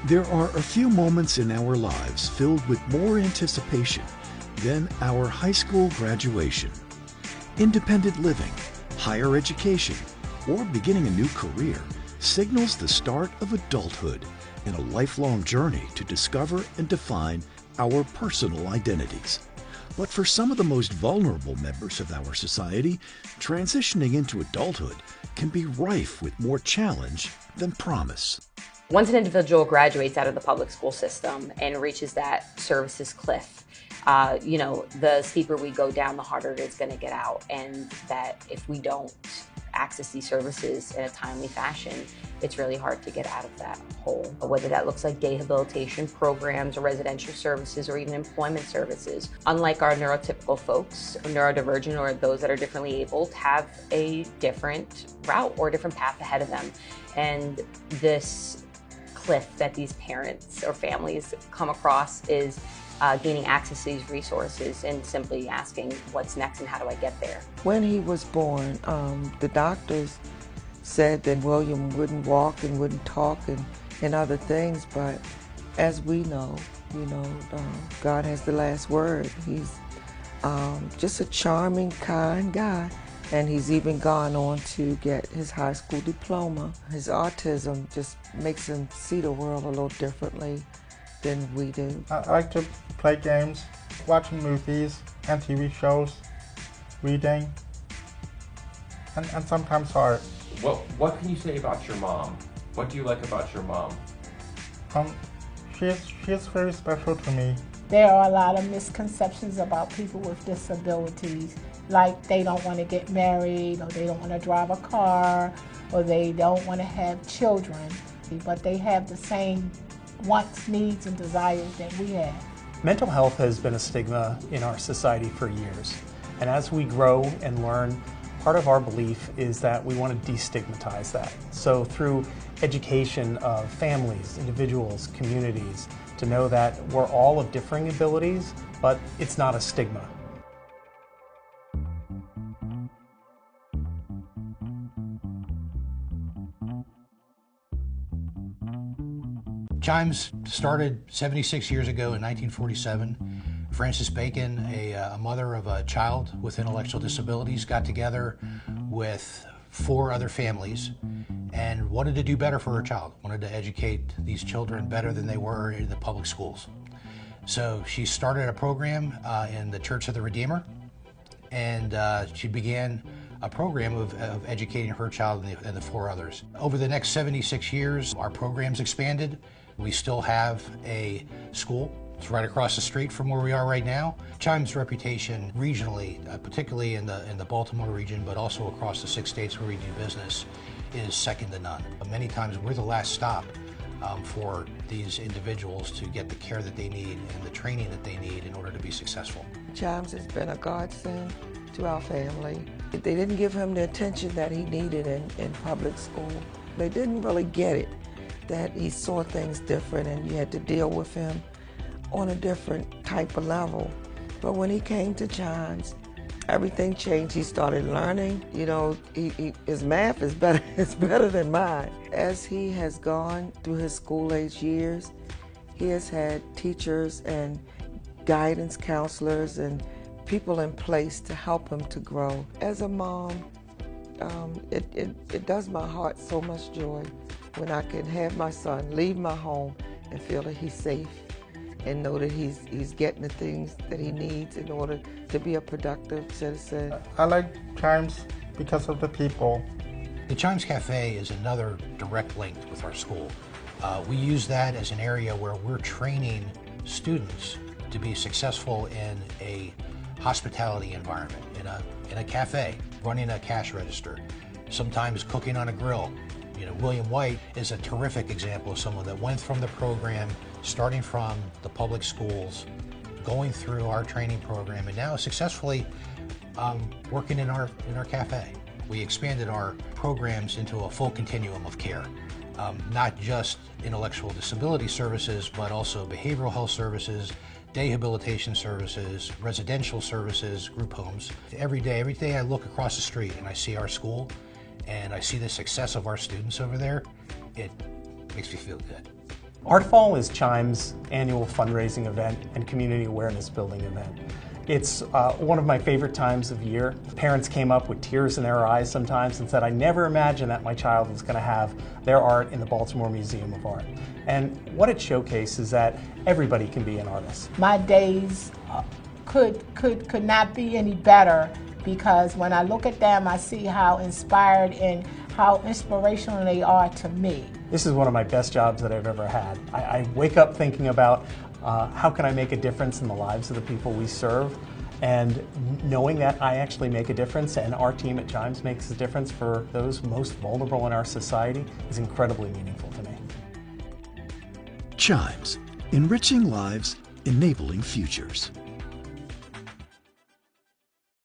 There are a few moments in our lives filled with more anticipation than our high school graduation. Independent living, higher education, or beginning a new career signals the start of adulthood and a lifelong journey to discover and define our personal identities. But for some of the most vulnerable members of our society, transitioning into adulthood can be rife with more challenge than promise. Once an individual graduates out of the public school system and reaches that services cliff, the steeper we go down, the harder it is going to get out. And that if we don't access these services in a timely fashion, it's really hard to get out of that hole. Whether that looks like day habilitation programs or residential services or even employment services. Unlike our neurotypical folks, neurodivergent or those that are differently abled have a different route or a different path ahead of them. And this cliff that these parents or families come across is gaining access to these resources and simply asking what's next and how do I get there. When he was born, the doctors said that William wouldn't walk and wouldn't talk and other things, but as we know, God has the last word. He's just a charming, kind guy, and he's even gone on to get his high school diploma. His autism just makes him see the world a little differently than we do. I like to play games, watching movies and TV shows, reading, and sometimes art. What can you say about your mom? What do you like about your mom? She is very special to me. There are a lot of misconceptions about people with disabilities, like they don't want to get married, or they don't want to drive a car, or they don't want to have children, but they have the same wants, needs, and desires that we have. Mental health has been a stigma in our society for years, and as we grow and learn, part of our belief is that we want to destigmatize that. So through education of families, individuals, communities, to know that we're all of differing abilities, but it's not a stigma. Chimes started 76 years ago in 1947. Frances Bacon, a mother of a child with intellectual disabilities, got together with 4 other families and wanted to do better for her child, wanted to educate these children better than they were in the public schools. So she started a program in the Church of the Redeemer, and she began a program of educating her child and the 4 others. Over the next 76 years, our program's expanded. We still have a school. It's right across the street from where we are right now. Chime's reputation regionally, particularly in the Baltimore region, but also across the 6 states where we do business, is second to none. Many times we're the last stop for these individuals to get the care that they need and the training that they need in order to be successful. Chimes has been a godsend to our family. They didn't give him the attention that he needed in public school. They didn't really get it, that he saw things different and you had to deal with him on a different type of level. But when he came to Chimes, everything changed. He started learning. His math is better than mine. As he has gone through his school-age years, he has had teachers and guidance counselors and people in place to help him to grow. As a mom, it does my heart so much joy when I can have my son leave my home and feel that he's safe and know that he's getting the things that he needs in order to be a productive citizen. I like Chimes because of the people. The Chimes Cafe is another direct link with our school. We use that as an area where we're training students to be successful in a hospitality environment, in a cafe, running a cash register, sometimes cooking on a grill. William White is a terrific example of someone that went from the program, starting from the public schools, going through our training program, and now successfully working in our cafe. We expanded our programs into a full continuum of care, not just intellectual disability services, but also behavioral health services, day habilitation services, residential services, group homes. Every day I look across the street and I see our school, and I see the success of our students over there, it makes me feel good. Artfall is Chime's annual fundraising event and community awareness building event. It's one of my favorite times of year. Parents came up with tears in their eyes sometimes and said, I never imagined that my child was going to have their art in the Baltimore Museum of Art. And what it showcases is that everybody can be an artist. My days could not be any better, because when I look at them, I see how inspired and how inspirational they are to me. This is one of my best jobs that I've ever had. I wake up thinking about how can I make a difference in the lives of the people we serve, and knowing that I actually make a difference and our team at Chimes makes a difference for those most vulnerable in our society is incredibly meaningful to me. Chimes, enriching lives, enabling futures.